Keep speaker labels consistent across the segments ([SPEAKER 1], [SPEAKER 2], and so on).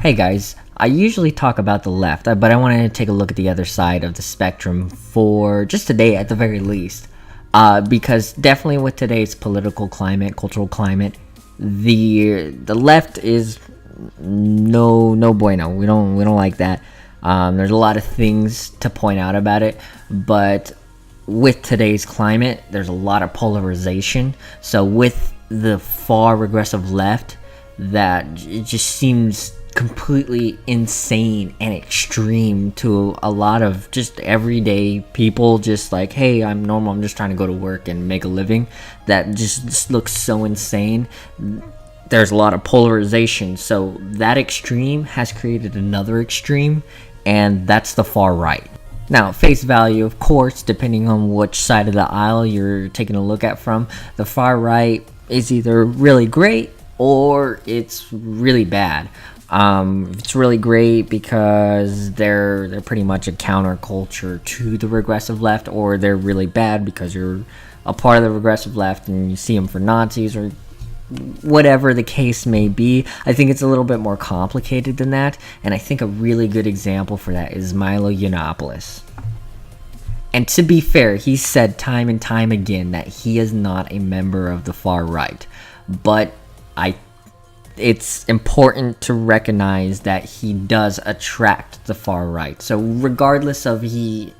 [SPEAKER 1] Hey guys, I usually talk about the left, but I wanted to take a look at the other side of the spectrum for just today at the very least. Because definitely with today's political climate, cultural climate, the left is no bueno. We don't like that. There's a lot of things to point out about it, but with today's climate, there's a lot of polarization. So with the far regressive left, that it just seems completely insane and extreme to a lot of just everyday people, just like, hey, I'm normal, I'm just trying to go to work and make a living. That just looks so insane. There's a lot of polarization, so that extreme has created another extreme, and that's the far right. Now, face value, of course, depending on which side of the aisle you're taking a look at from, the far right is either really great or it's really bad. It's really great because they're pretty much a counterculture to the regressive left, or they're really bad because you're a part of the regressive left and you see them for Nazis or whatever the case may be. I think it's a little bit more complicated than that, and I think a really good example for that is Milo Yiannopoulos. And to be fair, he's said time and time again that he is not a member of the far right, but it's important to recognize that he does attract the far right. So regardless of he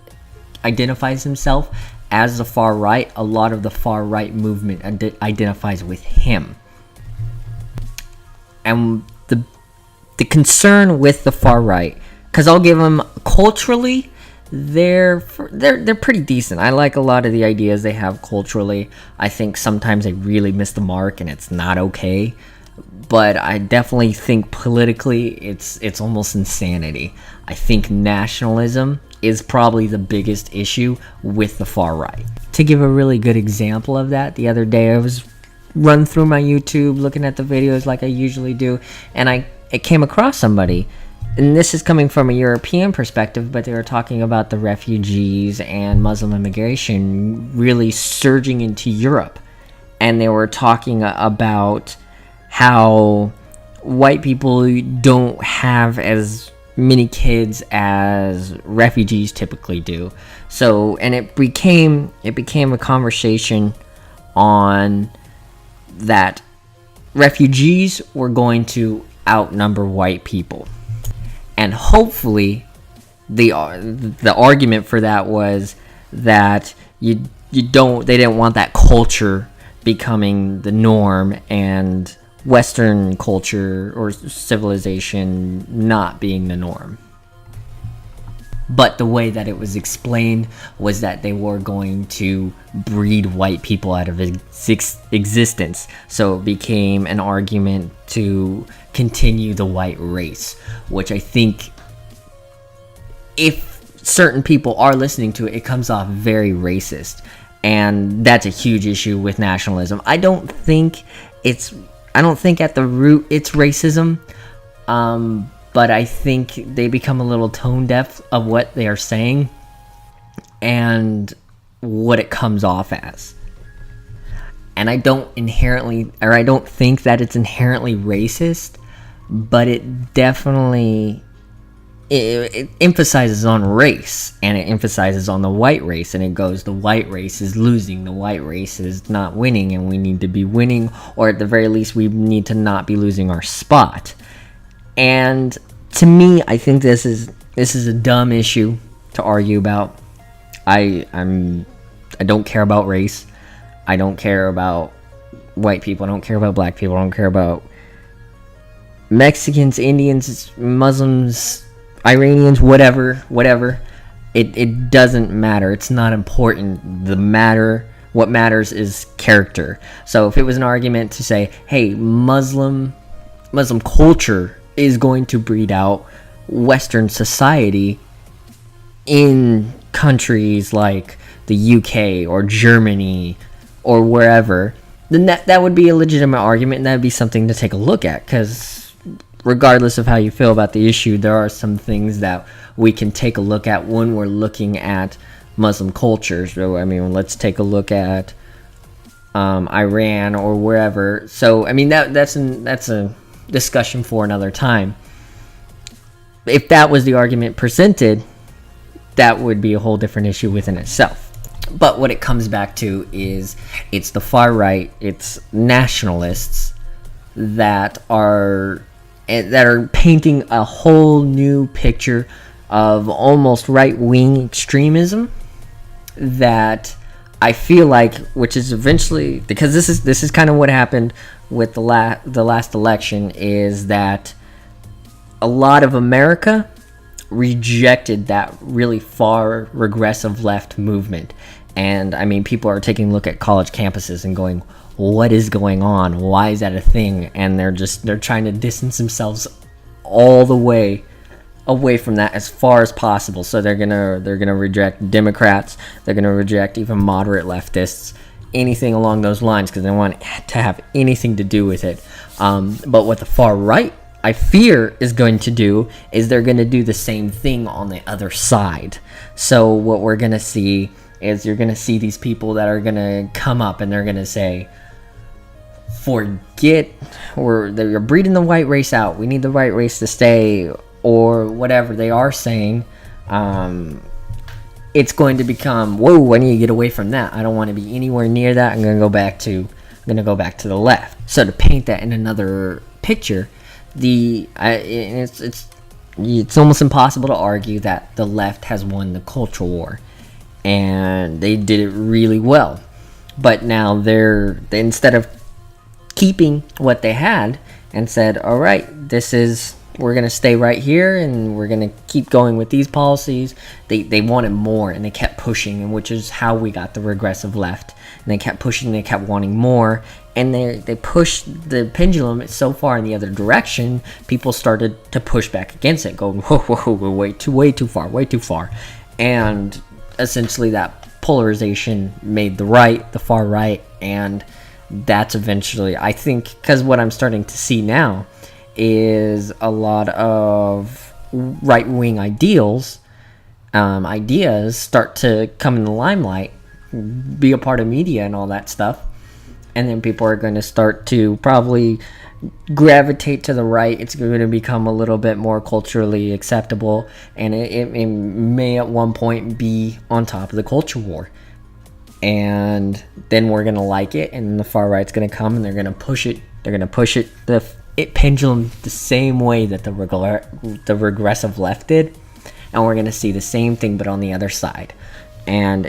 [SPEAKER 1] identifies himself as the far right, a lot of the far right movement identifies with him. And the concern with the far right, because I'll give them culturally, they're pretty decent. I like a lot of the ideas they have culturally. I think sometimes they really miss the mark and it's not okay. But I definitely think politically it's almost insanity. I think nationalism is probably the biggest issue with the far right. To give a really good example of that, the other day I was run through my YouTube looking at the videos like I usually do, and I came across somebody, and this is coming from a European perspective, but they were talking about the refugees and Muslim immigration really surging into Europe, and they were talking about how white people don't have as many kids as refugees typically do. So, and it became a conversation on that refugees were going to outnumber white people. And hopefully the argument for that was that they didn't want that culture becoming the norm and Western culture or civilization not being the norm. But the way that it was explained was that they were going to breed white people out of existence. So it became an argument to continue the white race, which I think if certain people are listening to it, it comes off very racist. And that's a huge issue with nationalism. I don't think at the root it's racism, but I think they become a little tone deaf of what they are saying and what it comes off as. And I don't think that it's inherently racist, but it definitely it emphasizes on race, and it emphasizes on the white race, and it goes, the white race is losing, the white race is not winning, and we need to be winning, or at the very least we need to not be losing our spot. And to me, I think this is a dumb issue to argue about. I don't care about race. I don't care about white people. I don't care about black people. I don't care about Mexicans, Indians, Muslims, Iranians, whatever. It doesn't matter. It's not important. What matters is character. So if it was an argument to say, hey, Muslim culture is going to breed out Western society in countries like the UK or Germany or wherever, then that would be a legitimate argument, and that would be something to take a look at, because regardless of how you feel about the issue, there are some things that we can take a look at when we're looking at Muslim cultures. So, I mean, let's take a look at Iran or wherever. So, I mean, that's a discussion for another time. if that was the argument presented, that would be a whole different issue within itself. But what it comes back to is it's the far right, it's nationalists that are painting a whole new picture of almost right-wing extremism that I feel like, which is eventually, because this is kind of what happened with the last election, is that a lot of America rejected that really far regressive left movement. And I mean, people are taking a look at college campuses and going, what is going on? Why is that a thing? And they're trying to distance themselves all the way away from that as far as possible. So they're gonna reject Democrats, they're gonna reject even moderate leftists, anything along those lines, because they want to have anything to do with it. But what the far right, I fear, is going to do is they're going to do the same thing on the other side. So what we're going to see is you're going to see these people that are going to come up and they're going to say, forget, or they're breeding the white race out, we need the white race to stay, or whatever they are saying. It's going to become, whoa, I need to get away from that, I don't want to be anywhere near that, I'm going to go back to the left. So to paint that in another picture, it's almost impossible to argue that the left has won the cultural war, and they did it really well. But now they instead of keeping what they had and said, all right, we're going to stay right here and we're going to keep going with these policies, they wanted more, and they kept pushing, and which is how we got the regressive left. And they kept pushing, they kept wanting more, and they pushed the pendulum so far in the other direction, people started to push back against it, going, whoa, way too far. And essentially that polarization made the far right, and that's eventually, I think, because what I'm starting to see now is a lot of right-wing ideas start to come in the limelight, be a part of media and all that stuff, and then people are going to start to probably gravitate to the right. It's going to become a little bit more culturally acceptable, and it may at one point be on top of the culture war, and then we're going to like it, and the far right's going to come and they're going to push it the pendulum the same way that the regressive left did, and we're going to see the same thing but on the other side. And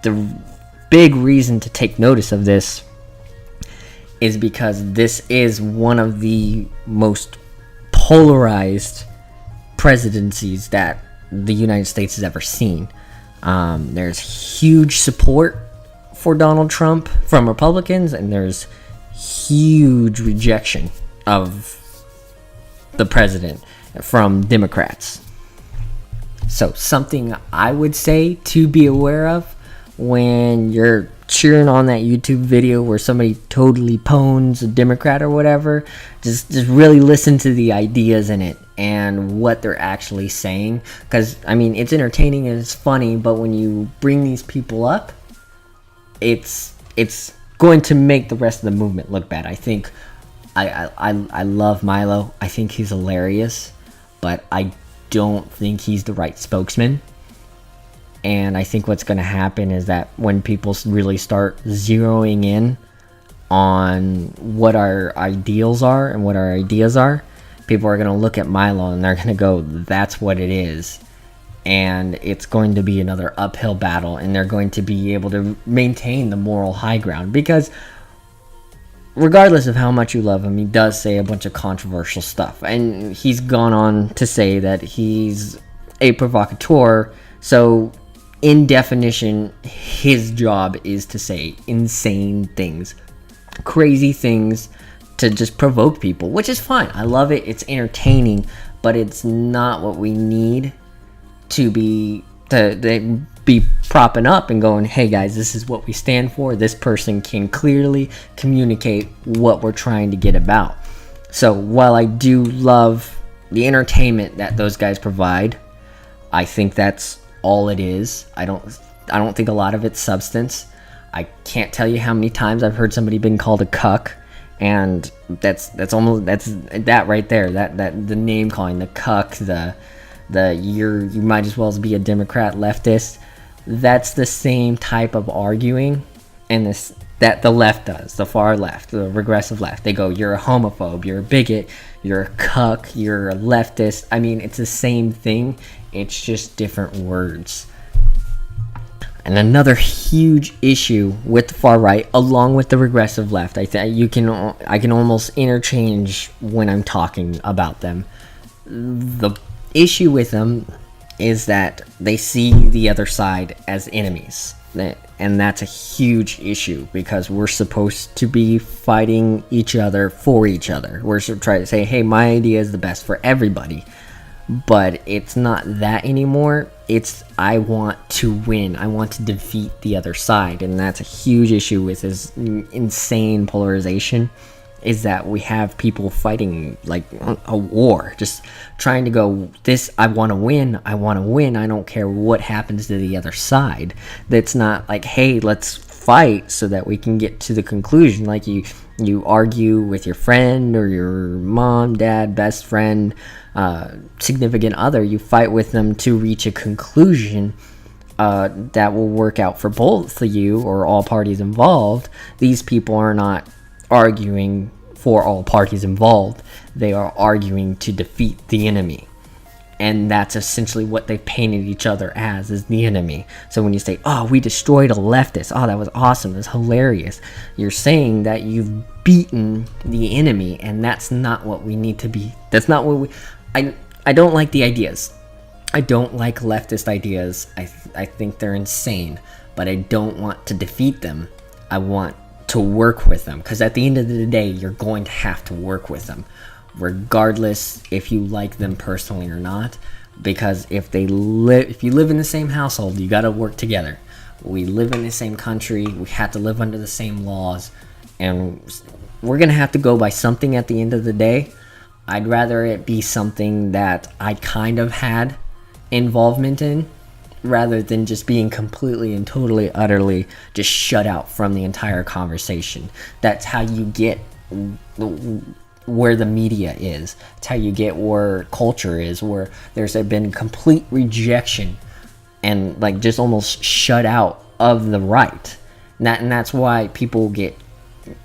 [SPEAKER 1] the big reason to take notice of this is because this is one of the most polarized presidencies that the United States has ever seen. There's huge support for Donald Trump from Republicans, and there's huge rejection of the president from Democrats. So something I would say to be aware of when you're cheering on that YouTube video where somebody totally pwns a Democrat or whatever, just really listen to the ideas in it and what they're actually saying, because I mean, it's entertaining and it's funny, but when you bring these people up, it's going to make the rest of the movement look bad. I think I love Milo. I think he's hilarious, but I don't think he's the right spokesman. And I think what's going to happen is that when people really start zeroing in on what our ideals are and what our ideas are, people are going to look at Milo and they're going to go, that's what it is. And it's going to be another uphill battle, and they're going to be able to maintain the moral high ground, because regardless of how much you love him, he does say a bunch of controversial stuff, and he's gone on to say that he's a provocateur. So in definition, his job is to say insane things, crazy things, to just provoke people, which is fine. I love it. It's entertaining, but it's not what we need to be propping up and going, hey guys, this is what we stand for. This person can clearly communicate what we're trying to get about. So while I do love the entertainment that those guys provide, I think that's all it is. I don't think a lot of it's substance. I can't tell you how many times I've heard somebody been called a cuck, And that's almost, that's that right there, that the name calling, the cuck, the you might as well as be a Democrat leftist. That's the same type of arguing, and this that the left does, the far left, the regressive left. They go, you're a homophobe, you're a bigot, you're a cuck, you're a leftist. I mean, it's the same thing, it's just different words. And another huge issue with the far right, along with the regressive left, I can almost interchange when I'm talking about them. The issue with them is that they see the other side as enemies, and that's a huge issue, because we're supposed to be fighting each other for each other. We're trying to say, hey, my idea is the best for everybody, but it's not that anymore. It's, I want to win, I want to defeat the other side. And that's a huge issue with this insane polarization, is that we have people fighting like a war, just trying to go, this, I want to win, I don't care what happens to the other side. That's not like, hey, let's fight so that we can get to the conclusion. Like you argue with your friend or your mom, dad, best friend, significant other, you fight with them to reach a conclusion that will work out for both of you or all parties involved. These people are not arguing for all parties involved. They are arguing to defeat the enemy. And that's essentially what they painted each other as, is the enemy. So when you say, oh, we destroyed a leftist, oh, that was awesome, that's hilarious, you're saying that you've beaten the enemy, and that's not what we need to be. That's not what we... I don't like the ideas. I don't like leftist ideas. I think they're insane, but I don't want to defeat them. I want to work with them, because at the end of the day, you're going to have to work with them, regardless if you like them personally or not. Because if you live in the same household, you got to work together. We live in the same country, we have to live under the same laws, and we're gonna have to go by something at the end of the day. I'd rather it be something that I kind of had involvement in, rather than just being completely and totally, utterly just shut out from the entire conversation. That's how you get where the media is. It's how you get where culture is, where there's been complete rejection and like just almost shut out of the right. And that's why people get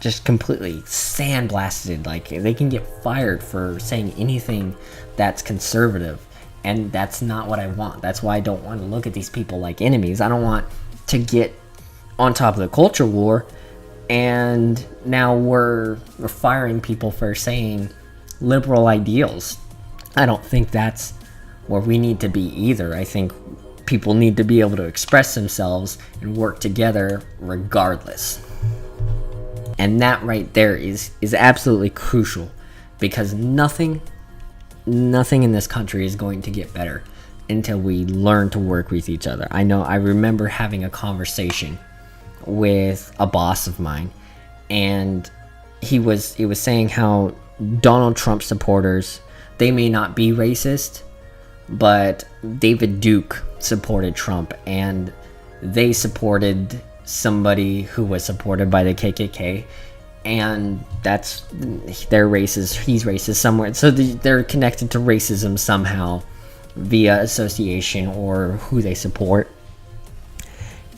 [SPEAKER 1] just completely sandblasted. Like, they can get fired for saying anything that's conservative. And that's not what I want. That's why I don't want to look at these people like enemies. I don't want to get on top of the culture war, and now we're firing people for saying liberal ideals. I don't think that's where we need to be either. I think people need to be able to express themselves and work together regardless. And that right there is absolutely crucial, because nothing in this country is going to get better until we learn to work with each other. I remember having a conversation with a boss of mine, and he was saying how Donald Trump supporters, they may not be racist, but David Duke supported Trump, and they supported somebody who was supported by the KKK, and that's, they're racist, he's racist somewhere, so they're connected to racism somehow via association or who they support.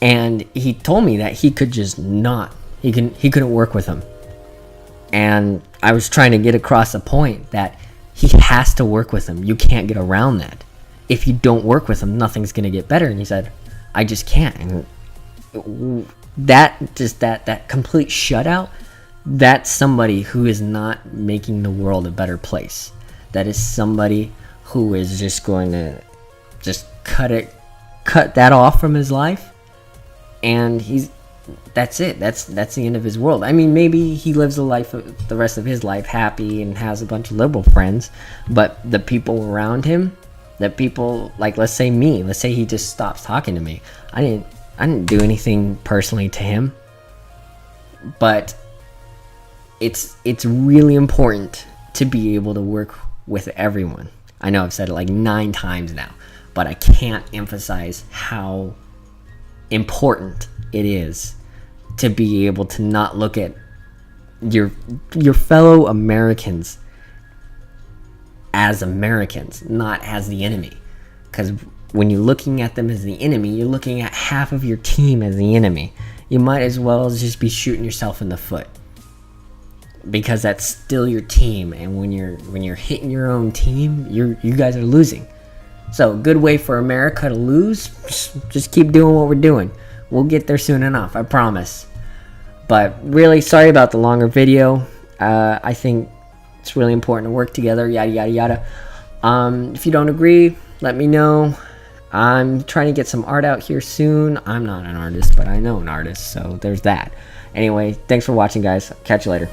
[SPEAKER 1] And he told me that he could just not, he couldn't work with him. And I was trying to get across a point that he has to work with him. You can't get around that. If you don't work with him, nothing's gonna get better. And he said, I just can't. And that complete shutout, that's somebody who is not making the world a better place. That is somebody who is just going to just cut that off from his life, and that's it. That's the end of his world. I mean, maybe he lives the rest of his life happy and has a bunch of liberal friends, but the people around him, the people, like, let's say me, let's say he just stops talking to me. I didn't do anything personally to him, but it's really important to be able to work with everyone. I know I've said it like 9 times now, but I can't emphasize how important it is to be able to not look at your fellow Americans as Americans, not as the enemy. Because when you're looking at them as the enemy, you're looking at half of your team as the enemy. You might as well just be shooting yourself in the foot, because that's still your team, and when you're hitting your own team, you guys are losing. So good way for America to lose, just keep doing what we're doing. We'll get there soon enough, I promise. But really sorry about the longer video. I think it's really important to work together, yada yada yada. If you don't agree, let me know. I'm trying to get some art out here soon. I'm not an artist, but I know an artist, so there's that. Anyway, thanks for watching, guys. Catch you later.